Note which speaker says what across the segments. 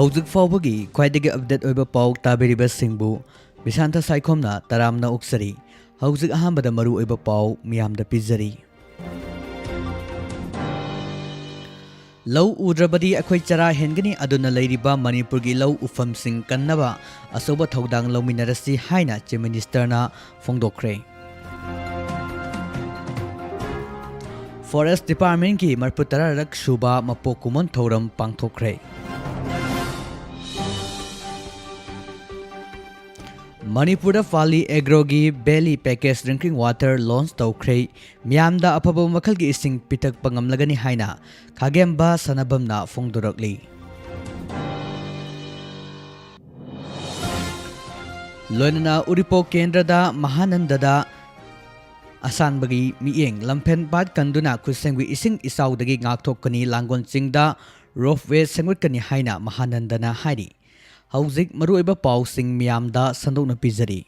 Speaker 1: हौजिक फाउबगी ख्वाइदगी update ओइबा पाउ ताबेरिबा सिंबु बिशांता साइखोमना तरामना उक्सरी हौजिक अहांबदा मरु ओइबा पाउ मियामदा पिजरी लौ उद्रबदी अखोई चरा हेनगनी अदुना लैरिबा मणिपुरगी लौ उफमसिंग कन्नबा असोबा थौदांग लौमिनरसी हाइना चीफ मिनिस्टरना फोंदोखरे फॉरेस्ट डिपार्टमेंट की मरपुतरा रक सुबा मपो कुमन थौरम पांगथोखरे मणिपुर फाली एग्रोगी बेली पैकेज ड्रिंकिंग वाटर लॉन्च तौखरे मियामदा अफब मखलगी इसिंग पिथक पंगमलगनी हाइना खागेंबा सनबमना फोंदोरकली लोनना उरिपो केंद्रदा महानंददा असानबगी मियेंग लंफेन पाट कंदुना खुसेंगवी इसिंग इसाउदगी गाक्थोकनी लांगोन चिंगदा रोफवे सेंगुटकनी हाइना महानंदना हाइरी हौजिक मरुइबा पाउसिंग मियामदा संदोकना पिजरी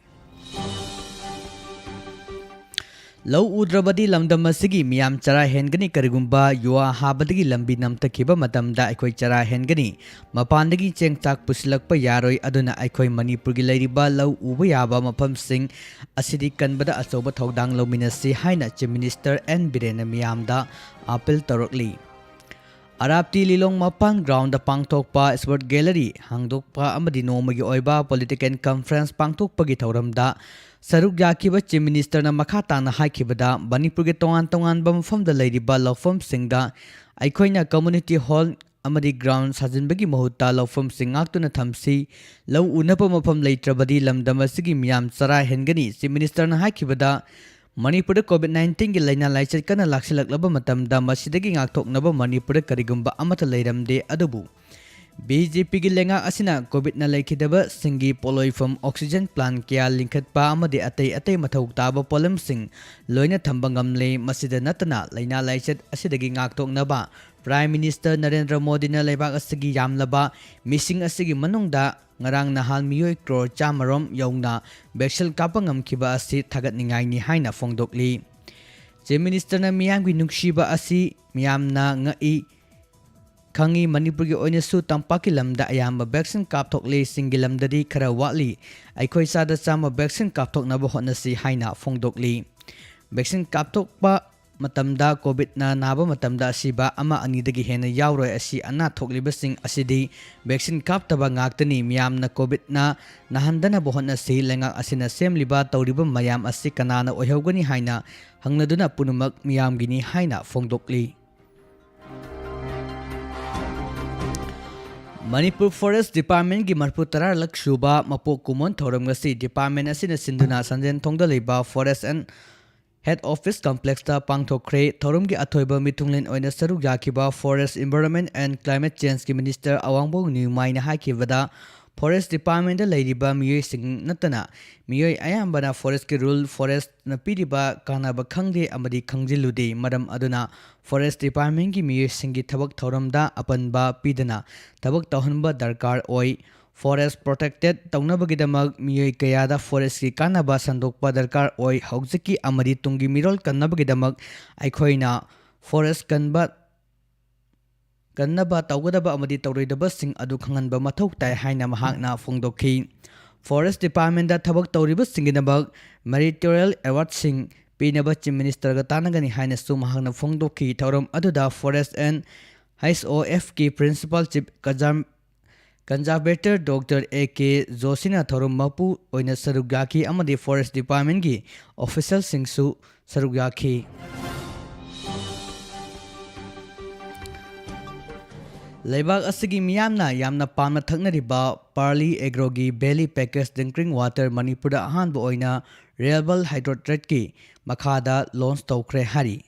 Speaker 1: लौ उद्रबदी लमदम असिगी मियाम चरा हेनगनी करिगुंबा युवा हाबदगी लंबी नमतखिबा मतमदा अखोई चरा हेनगनी मपानदगी चेंगचाक पुसिलकपा यारोय अदुना अखोई मणिपुरगी लैरिबा लौ उबा याबा मफमसिंग असिदी कनबदा अचौबा थौदांग लौमिनसी हाइना चीफ मिनिस्टर एन बिरेन मियामदा अपील तौरकली अराप्ती लिलोंग मपान ग्राउंड पांगथोकपा स्पोर्ट गैलरी हांगदोकपा अमदी नोमगी ओइबा पॉलिटिकल कॉन्फ्रेंस पांगथोकपगी थौरमदा सरुक याखिबा चीफ मिनिस्टर मखा ताना हाइखिबदा मणिपुरगी तोंगान तोंगानबा मफमदा लैरिबा लौफमसिंगदा अखोइना कम्युनिटी हॉल अमदी ग्राउंड साजिनबगी महुत्ता लौफमसिंग ngaktuna thamsi lau unapa mafam leitrabadi lamdam asigi miyam chara hengani chief minister na haikibada Manipur कोविड-19 की लाइना लाइचत कना लाक्सिलक्लबा मतमदा मसिदगी ngakthoknaba मणिपुर करिगुंबा अमथ लैरमदे अदुबु बीजेपी की लेंगा असिना कोविड ना लेखिदबा सिंगी पोलोइफम ऑक्सीजन प्लांट क्या लिंखतपा अमदे अतै अतै मथौ ताबा पोलम सिंग लोइना थंबा ngamle मसिदा नतना लाइना लाइचत असिदगी ngakthoknaba prime minister Narendra Modi ना लेबाक असगी यामलबा missing असगी मनुंगदा ngarang nahal miyoi crore chamarom yongna vaccine kapa ngamkhiba asi thagatningai haina phongdokli chief minister na miyamgi nungsiba asi miyamna ngai khangi manipur gi oina su tampaki lamda ayamba vaccine kapthokle singilamdadi khara wali aikhoi sada chama vaccine kapthoknaba honasi haina phongdokli vaccine kapthokpa matamda covid na naba matamda asiba ama anidagi hena yauroi asi ana thoklibasing asidi vaccine kaptaba ngaktani miyamna covid na nahandana bohona si lenga asina semliba tawriba mayam asi kanana oihogani haina hangnaduna punumak miyamgini haina phongdokli Manipur forest department की मरपु तरा luck सुबा मपो Koeman थौरमगसी department असिना सिंधुना संजन थोंगदा लेबा forest and head office complex ता पांगथोखरे थौरम की अथोइबा मिथुंगलेन ओइना सरुक याखिबा forest environment and climate change की मिनिस्टर अवांगबो न्यूमाइना हाकिबदा फॉरेस्ट डिपार्टमेंट लैरिबा मियोय सिंग नतना मियोय अयाम्बना फॉरेस्ट के रूल फॉरेस्ट न पीरिबा कानाबा खंगदे अमदी खंगजिलुदे मरम अदुना फॉरेस्ट डिपार्टमेंट की मियोय सिंगी थबक थौरमदा अपनबा पीदना थबक तौहनबा दरकार ओय फॉरेस्ट प्रोटेक्टेड तौनबगिदमक मियोय कयादा फॉरेस्ट की कानाबा संदोकपा दरकार ओय हौजिकी अमदी तुंगी मिरोल कन्नबगिदमक अखोइना फॉरेस्ट कन्नबा तौगदबा अमदी तौरोइदबा सिंग अदु खंगनबा मथौ ताय हाइना महाकना फोंदोखी फॉरेस्ट डिपार्टमेंट दा थबक तौरिबा सिंगिनबक मेरिटोरियल अवार्ड सिंग पीनबा चीफ मिनिस्टर गा तानगनी हाइना सु महाकना फोंदोखी थौरम अदुदा फॉरेस्ट एंड HOF की principal chief conservator doctor AK जोशीना थौरम मपु ओइना सरुगाकी अमदी फॉरेस्ट डिपार्टमेंट की ऑफिशियल सिंगसु सरुगाकी लेबाग असगी मियामना यामना पामना थकनरिबा पार्ली एग्रोगी बेली पैकेज ड्रिंकिंग वाटर मणिपुर अहानबो ओइना रिलायबल हाइड्रोट्रेट की मखादा लॉन्च तौखरे हारी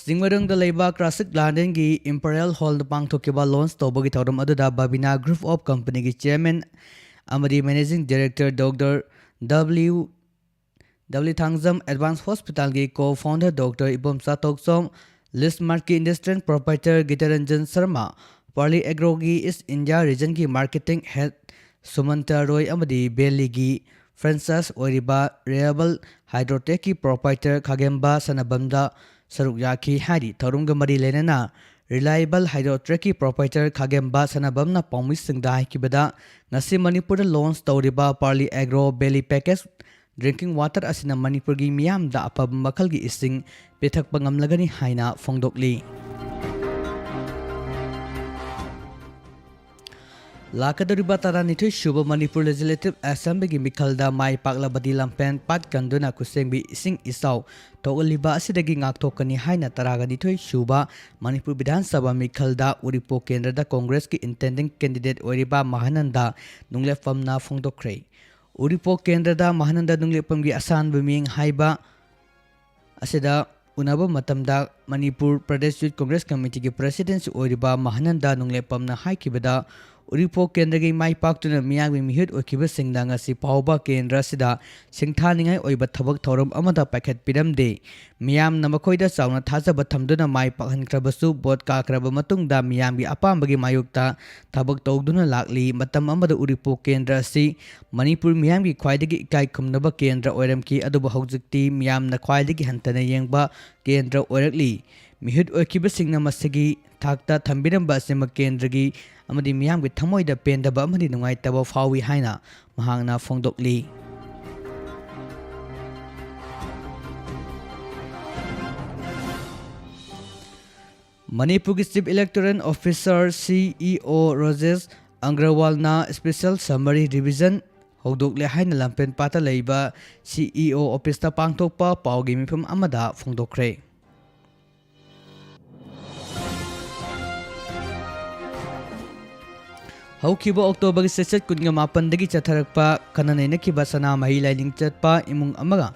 Speaker 1: सिंगमरंग द लेबा क्लासिक गार्डन की इंपीरियल हॉल द पांगथोकिबा लॉन्च तौबगी थौरम अदुदा बाबिना ग्रुप ऑफ कंपनी की चेयरमैन अमदी managing director doctor W Thangjam advance hospital की co-founder doctor Ibomsa Toksom list mart की इंडस्ट्रियल प्रोप्राइटर गीतारंजन शर्मा पार्ली एग्रोगी ईस्ट इंडिया रीजन की मार्केटिंग हेड सुमंता रॉय अमदी बेली की फ्रांचाइज ओरिबा रिलायबल हाइड्रोटेक की प्रोप्राइटर खागेंबा सनबमदा सरुक याखी हारी थौरमगा मरी लेनना Reliable Hydrotrack Proprietor Khagemba Sanabamna Paumisingda Haikibada Ngasi Manipur launch Tauriba Parley Agro Belly Package Drinking Water Asina Manipur gi miyam da apab makal gi ising pithak pangamlagani haina Fongdokli Lakaduriba Taranithu Shuba Manipur Legislative Assembly gi Mikhalda Mai Paklabadi Lampen Pat Kanduna Kusengbi Ising Isau Togaliba Asidagi Ngaktokani Haina Taraganithu Shuba Manipur Vidhan Sabha Mikhalda Uripo Kendrada Congress ki intending candidate Oriba Mahananda Nunglefamna Fongdokre Uripo Kendrada Mahananda Nunglefamgi Asan Buming Haiba Asida Unaba Matamda Manipur Pradesh Youth Congress Committee ki President Oriba Mahananda Nunglefamna Haikibada Uripo Kendra gi mai paktuna miyang mihut okiba singda ngasi pauba kendra sida singthaningai oiba thabak thorom amada paket piramde miyam namakoida chauna thajaba thamduna mai pakhankrabasu bot kakraba matungda miyam gi apambagi mayukta thabak tawduna lakli matam amada Uripo Kendra si Manipur miyam gi khwaidagi ikai khumnaba kendra oiramki aduba haujikti miyam na khwaidagi hantana yengba kendra oirakli mihut okiba singna masagi thakta thambiramba sema kendragi amadi miyam gi thamoida pendaba amadi nungai taba fawi haina mahangna Fongdokli Manipur ki Chief Electoral Officer CEO Rajesh Angrawal na Special Summary Revision Hodokle haina lampen pata leiba CEO Office ta pangthokpa paugi mifam amada Fongdokre Haukiba October Sesat Kungamapan dagi Chatharakpa Kananena Kiba Sana Mahi Lailing Chatpa Imung Amaga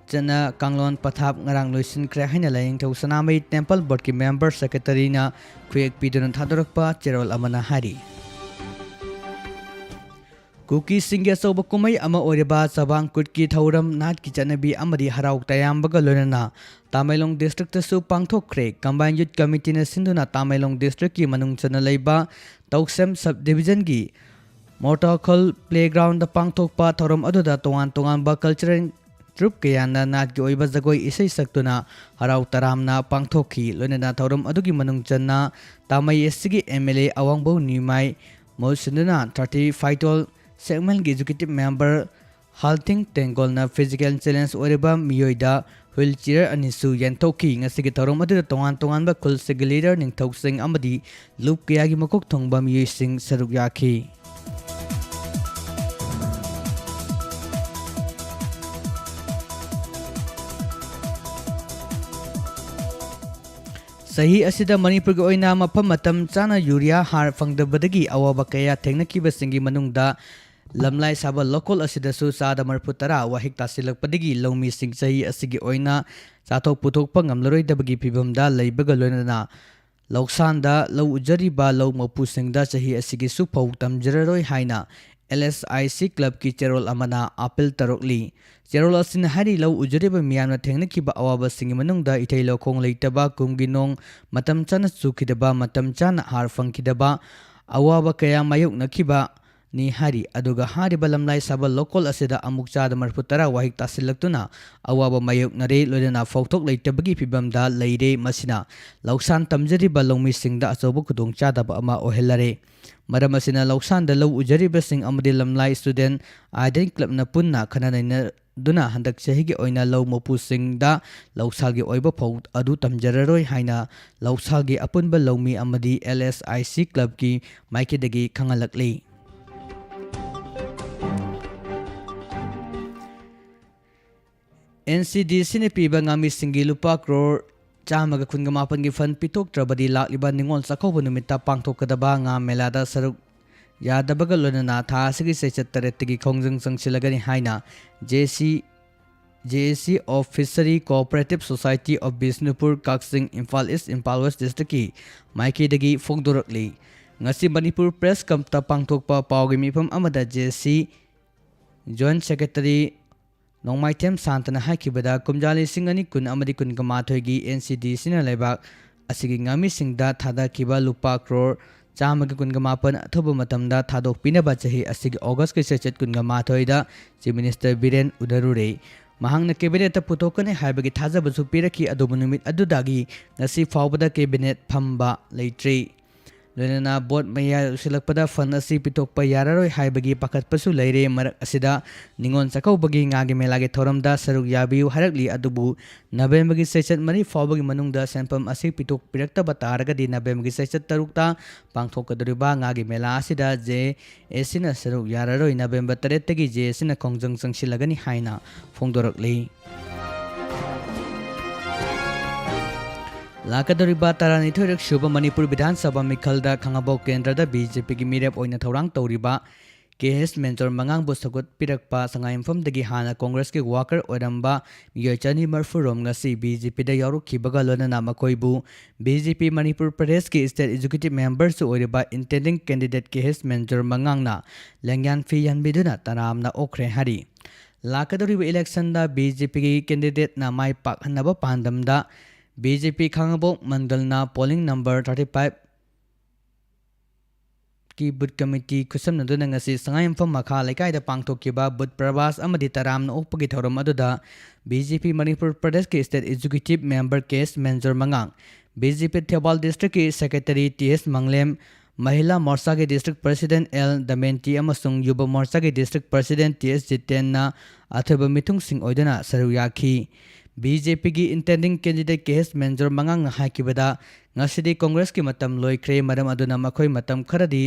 Speaker 1: Chana Kanglon Pathap Ngarang Luisin Krahina Laying to Sanamay Temple Board ki Member Secretary na Kuyak Pidon Thadorakpa Cheral Amana Hari Kuki Singya Soba Kumay Ama Oriba Sabang Kutki Thauram Nat ki Chanabi Amadi Harauk Tayambaga Lunana Tamailong District Su Pangthokre Combined Youth Committee na Sinduna Tamailong District ki Manung Chana Leiba Tauksem Subdivision gi Motorkhol Playground da Pangthokpa Thorom aduda Tongan ba cultural troupe kayana nat gi oiba jagoi isai saktuna harau taramna pangthokhi loinana thorom adugi manung channa Tamai SG MLA Awangbo Nimai Mosinuna 35 tol segment gi executive member Halting Tengol na physical challenge oriba miyoida wheelchair anisu yantoki ngasigi thorom adu tongan ba kulsig leader ning thoksing amadi loop kaya gi makok thongba miyoising saruk yakhi Sahi asida Manipur gi oina mafam matam chana urea har fangdabadagi awaba kaya thengnakiba singi manungda Lamlai Saba local asida su sada marputara wahik tasilakpadagi lawmi sing sahi asigi oina chathok puthokpa ngamlaroi dabagi phibamda leibaga loinana Loksanda law ujariba law mapusingda sahi asigi su phau tamjararoi haina LSIC club ki cherol amana apel tarokli cherol asin hari law ujariba miyamna thengnakiba awaba singi manungda ithei lokhong leitaba kumginong matam chana chukidaba matam chana har fangkidaba awaba kaya mayuk nakiba ni hari aduga hari balamlai saba local asida amuk chada marputara wahik tasilaktuna awaba mayuk nare loidana fautok leitabagi phibamda leire masina lauksan tamjari balongmi singda achobu kudong chada ba ama ohelare maram asina lauksan da law ujari basing amadi lamlai student aiden club na punna khananaina duna handak chahigi oina law mopu singda lauksalgi oiba faut adu tamjararoi haina lauksalgi apunba lawmi amadi LSIC club ki maikidagi khangalakli NCDC ne piba ngami singi lupa crore chamaga khungamapan gi fan pitok trabadi lakliba ningol sakhoba numita pangthokadaba nga melada saruk yadabaga lonana tha sigi sechattareti khongjang sangsilagani haina JC of Fishery Cooperative Society of Bisnupur Kaksing Imphal East Imphal West District ki maiki dagi fogdorakli ngasi Manipur Press Kamta pangthokpa pawgi mifam amada JC Joint Secretary Nongmaitem Santana Hakibada Kumjali Singani Kun Amadi Kun Kamathogi NCDC na Lebak Asigi Ngami Singda Thada Kiba Lupa Crore Chamaga Kun Gamapan Athoba Matamda Thadok Pinaba Chahi Asigi August ki sechet Kun Gamathoida Chief Minister Biren Udarure ꯃꯍꯥꯛꯅ ꯀꯦꯕꯤꯅꯦꯠꯇ ꯄꯨꯊꯣꯛꯀꯅꯤ ꯍꯥꯏꯕꯒꯤ ꯊꯥꯖꯕꯁꯨ ꯄꯤꯔꯛꯈꯤ ꯑꯗꯨꯕꯨ ꯅꯨꯃꯤꯠ ꯑꯗꯨꯗꯒꯤ ꯉꯁꯤ ꯐꯥꯎꯕꯗ cabinet ꯐꯝꯕ ꯂꯩꯇ꯭ꯔꯤ ꯂꯣꯏꯅꯅ ꯕꯣꯠ ꯃꯌꯥ ꯎꯁꯤꯜꯂꯛꯄꯗ ꯐꯟ ꯑꯁꯤ ꯄꯤꯊꯣꯛꯄ ꯌꯥꯔꯔꯣꯏ ꯍꯥꯏꯕꯒꯤ ꯄꯥꯈꯠꯄꯁꯨ ꯂꯩꯔꯦ ꯃꯔꯛ ꯑꯁꯤꯗ ꯅꯤꯉꯣꯜ ꯆꯥꯛꯀꯧꯕꯒꯤ ꯉꯥꯒꯤ ꯃꯦꯂꯥꯒꯤ ꯊꯧꯔꯝꯗ ꯁꯔꯨꯛ ꯌꯥꯕꯤꯌꯨ ꯍꯥꯏꯔꯛꯂꯤ ꯑꯗꯨꯕꯨ ꯅꯕꯦꯝꯕꯔꯒꯤ ꯆꯩꯆꯠ 4 ꯐꯥꯎꯕꯒꯤ ꯃꯅꯨꯡꯗ ꯁꯦꯟꯐꯝ ꯑꯁꯤ ꯄꯤꯊꯣꯛꯄꯤꯔꯛꯇꯕ ꯇꯥꯔꯒꯗꯤ ꯅꯕꯦꯝꯕꯔꯒꯤ ꯆꯩꯆꯠ 3ꯇ ꯄꯥꯡꯊꯣꯛꯀꯗꯧꯔꯤꯕ ꯉꯥꯒꯤ ꯃꯦꯂꯥ ꯑꯁꯤꯗ JACꯅ ꯁꯔꯨꯛ ꯌꯥꯔꯔꯣꯏ ꯅꯕꯦꯝꯕꯔ 8ꯇꯒꯤ JACꯅ ꯈꯣꯡꯖꯪ ꯆꯪꯁꯤꯜꯂꯒꯅꯤ ꯍꯥꯏꯅ ꯐꯣꯡꯗꯣꯔꯛꯂꯤ ꯂꯥꯛꯀꯗꯧꯔꯤꯕ 12ꯔꯛ ꯁꯨꯕ ꯃꯅꯤꯄꯨꯔ ꯕꯤꯙꯥꯟ ꯁꯚꯥ ꯃꯤꯈꯜꯗ ꯈꯥꯡꯉꯕꯣꯛ ꯀꯦꯟꯗ꯭ꯔꯗ BJPꯒꯤ ꯃꯤꯔꯦꯞ ꯑꯣꯏꯅ ꯊꯧꯔꯥꯡ ꯇꯧꯔꯤꯕ KS ꯃꯦꯟꯖꯣꯔ ꯃꯉꯥꯡꯕꯨ ꯁꯧꯒꯠꯄꯤꯔꯛꯄ ꯁꯉꯥꯏꯌꯨꯝꯐꯝꯗꯒꯤ ꯍꯥꯟꯅ ꯀꯣꯡꯒ꯭ꯔꯦꯁꯀꯤ ꯋꯥꯀꯔ ꯑꯣꯏꯔꯝꯕ ꯃꯤꯑꯣꯏ 240 ꯉꯁꯤ BJPꯗ ꯌꯥꯎꯔꯛꯈꯤꯕꯒ ꯂꯣꯏꯅꯅ ꯃꯈꯣꯏꯕꯨ BJP ꯃꯅꯤꯄꯨꯔ ꯄ꯭ꯔꯗꯦꯁꯀꯤ ꯁ꯭ꯇꯦꯠ ꯑꯦꯛꯖꯤꯀ꯭ꯌꯨꯇꯤꯕ ꯃꯦꯝꯕꯔꯁꯨ ꯑꯣꯏꯔꯤꯕ ꯏꯟꯇꯦꯟꯗꯤꯡ ꯀꯦꯟꯗꯤꯗꯦꯠ KS ꯃꯦꯟꯖꯣꯔ ꯃꯉꯥꯡꯅ ꯂꯦꯡꯌꯥꯟ ꯐꯤ ꯌꯥꯟꯕꯤꯗꯨꯅ ꯇꯔꯥꯝꯅ ꯑꯣꯛꯈ꯭ꯔꯦ ꯍꯥꯏꯔꯤ ꯂꯥꯛꯀꯗꯧꯔꯤꯕ ꯏꯂꯦꯛꯁꯟꯗ BJPꯒꯤ ꯀꯦꯟꯗꯤꯗꯦꯠꯅ ꯃꯥꯏ ꯄꯥꯛꯍꯟꯅꯕ ꯄꯥꯟꯗꯝꯗ BJP ꯈꯥꯡꯉꯕꯣꯛ ꯃꯟꯗꯜꯅ ꯄꯣꯂꯤꯡ ꯅꯝꯕꯔ 35 की बुथ कमिटी खुसमनदुना ngasi Sangayampham Makha Laikai da pangthokkiba buth prabas amadi taramna okpagi thoram aduda BJP Manipur Pradesh ki State Executive Member KS Menjor Mangang BJP Thebal District ki Secretary TS Manglem Mahila Morcha ki District President L Damenti amasung Yuba Morcha ki District President TS Jiten na athoba mithung sing oidana saru yakhi BJP की intending candidate KS मेंजर मंगांग हाइकिबदा ngasidi Congress की मतम लोइख्रे मरम अदुना मखोय मतम खरदी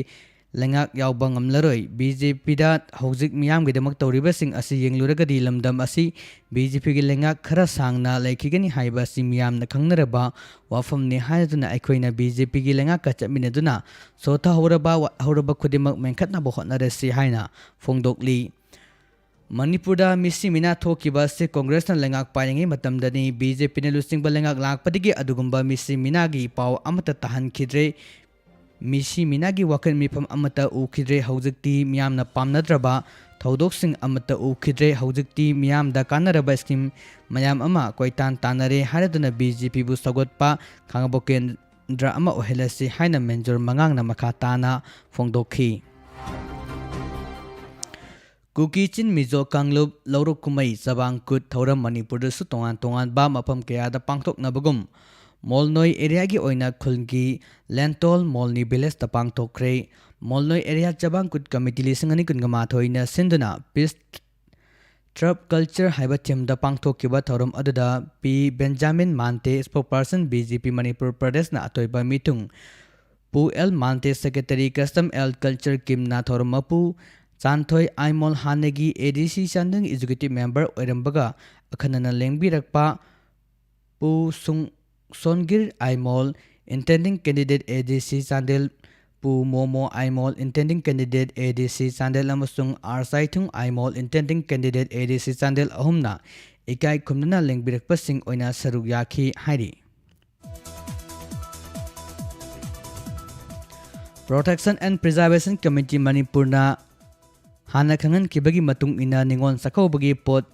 Speaker 1: लेंगाक यावबा ngamlaroi BJP da hojik miyam gi demak tawribasing asi yengluragadi lamdam asi BJP gi lengak khara sangna laikhigani haiba si miyam na khangnaraba wafam ne haiduna aikoina BJP gi lengak ka chaminaduna sotha horaba khudimak menkhatna bo hotnaresi haina fongdokli Manipurda misi mina thokiba se Congress na lengak paingi matamdani BJP ne lusingba lengak lakpadigi adugumba misi minagi paw amata tahan khidre misi minagi wakan mifam amata ukhidre hojikti miyamna pamnadraba thodok sing amata ukhidre hojikti miyamda kanaraba scheme mayam ama koitan tanare haraduna BJP bu sagotpa khangboken dra ama ohelasi haina menjor mangangna makha tana fongdokhi Kuki Chin Mizo Kanglub Lauruk Kumai Sabang Kut Thauram Manipur su tongan tongan ba mapam kaya da pangthok nabagum Molnoi area gi oina khulgi Lentol Molni village ta pangthokre Molnoi area Jabang Kut committee lisingani kungama thoina sinduna peace trap culture haiba thim da pangthokkiba thauram aduda P Benjamin Mante spokesperson BJP Manipur Pradesh na atoiba mitung Pu L Mante secretary custom L culture Kim na thoram mapu Chanthoi Aimol Hanegi ADC Chandang Executive Member Oirambaga Akhanana Lengbirakpa Pu Sung Songir Aimol Intending Candidate ADC Chandel Pu Momo Aimol Intending Candidate ADC Chandel amasung Arsaitung Aimol Intending Candidate ADC Chandel ahumna ikai khumnana lengbirakpa sing oina saruk yakhi hairi Protection and Preservation Committee Manipurna Hana Kangan Kibagi Matung ina Ningon Sakaubagi Pot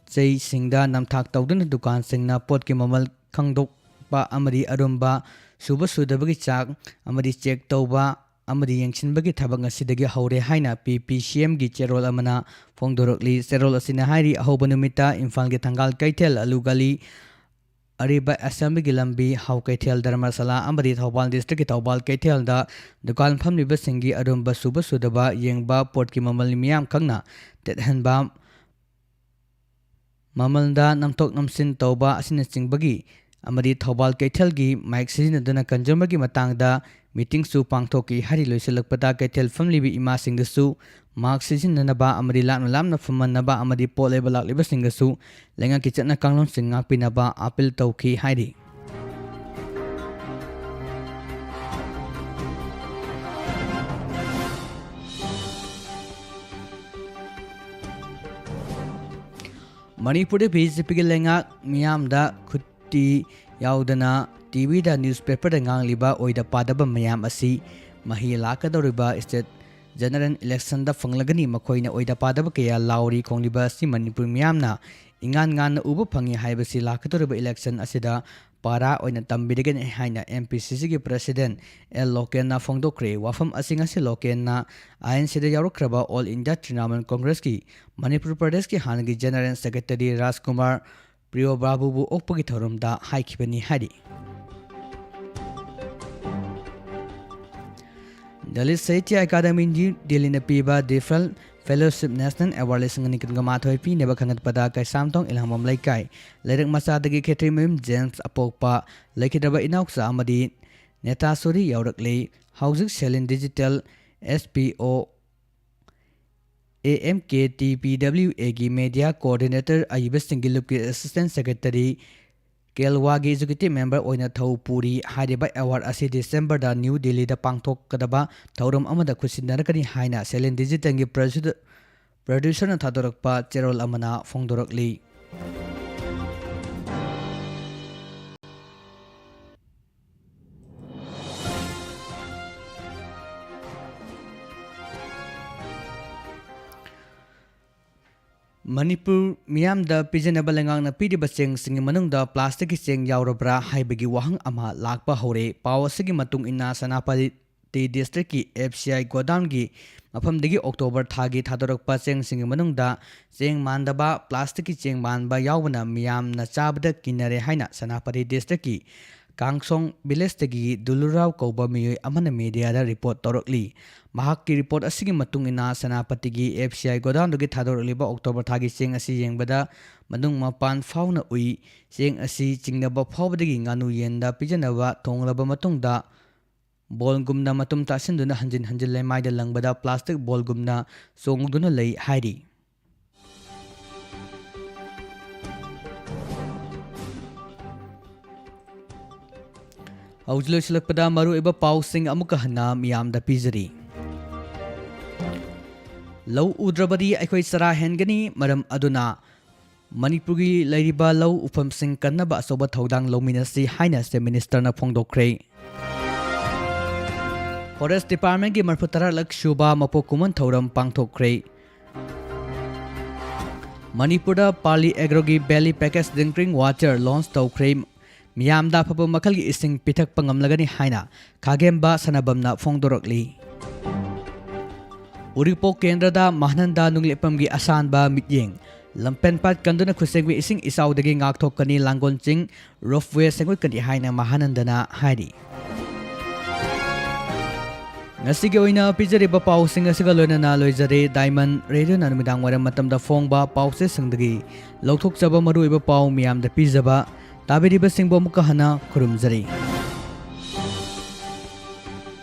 Speaker 1: Chei Singda Namthak Tawdun Dukan Singna Pot ki Mamal Khangdok Pa Amari Arumba Suba Sudabagi Chak Amari Check Tawba Amari Yangshinbagi Thabang Asidagi Haure Haina PPCM gi Cherol Amana Fongdorokli Cherol Asina Hairi Ahobanumita Imphal gi Thangal Kaitel Alugali Ariba Assembly Gilambi Hau Kaithel Dharmasala Amari Thawbal District Thawbal Kaithel da Dukan Phamliba Singi Arumba Suba Sudaba Yengba Port ki Mamal Miyam Khangna Tethanba Mamalda Namtok Namsin Tawba Asina Singbagi Amari Thawbal Kaithel gi Mike Sizinaduna Consumer gi Matangda Meeting su Pangthoki Hari Loisilakpada Kaithel Phamlibi Ima Singdasu Mark Sizinanaba Amari Lamna Lamna Famanaba Amari Poleba Lakliba Singasu Lenga Kitchana Kanglon Singak Pinaba Apil Tauki Hairi Manipur BJP ki lenga miyamda khutti yaudana TV da newspaper da ngangliba oida padaba mayam asi mahi lakadoriba state general election da fanglagani makhoina oida padaba kaya lauri khongliba si Manipur miyamna ingan ngan uba phangi haibasi lakadoriba election asida para oina tambirigani haina MPCC gi president L Loken na phongdokre wafam asing asi Loken na INC da yarukraba All India Trinamool Congress ki Manipur Pradesh ki hanagi General Secretary Rajkumar Priyo Babu bu okpagi thorum da haikibani hari Dalit Sahitya Academy New Delhi na piba Different Fellowship National Award lesing ni kan gamathoi pi neba khangat pada kai samtong ilhamam laikai lerak masa dagi khetri mem James Apokpa laikidaba inauksa amadi Neta Suri yaurakle Housing Selling Digital SPO AMKTPWA gi Media Coordinator Ayuba Singilup ki Assistant Secretary Kelwa gi Executive Member oina thau puri hariba award asi December da New Delhi da pangthok kadaba thauram amada khusindarakani haina Selling Digital gi producer na thadorakpa cherol amana phongdorakli Manipur miyam da pijanaba lengang na pidi baseng singi manung da plastic ki cheng yaurabra haibagi wahang ama lakpa hore pawasigi matung ina Sanapati district ki FCI godown gi mafam dagi October thagi thadorakpa cheng singi manung da cheng mandaba plastic ki cheng manba yaubana miyam na chabda kinare haina Sanapati district ki Kangsong village tagi Dulurao kauba miyoi amana media da report torokli mahak ki report asigi matung ina Sanapati gi FCI godown dogi thadorliba October thagi cheng asi yengbada manung mapan fauna ui cheng asi chingnaba phawbadagi nganu yenda pijanaba thonglaba matung da bolgumna matum tasinduna hanjin lemai da langbada plastic bolgumna songduna lei hairi Aujlo silakpada maru iba pau sing amuka hana miyam da pizari Law udrabadi aikhoi sara hengani maram aduna Manipuri lairiba law ufam sing kannaba asoba thodang lominasi haina se minister na phongdokre Forest Department gi marphutara lak shuba mapokuman thoram pangthokre Manipura Pali Agrogi Belly Package Drinking Water launch tokre Miyamda phaba makal gi ising pithak pangamlagani haina khagemba sanabamna phongdorokli Uripok Kendrada Mahnanda Nunglipam gi asanba mityeng Lampenpat kanduna khusengwi ising isaudagi ngakthokani Langonching Roughway sengwi kandi haina mahanandana hairi Ngasigi oina pijariba pausing asiga loinana loijare Diamond Radio na numidang waram matamda phongba pause singdagi lauthokchaba maruiba pau miyamda pijaba Tabiriba singbo muka hana kurumjari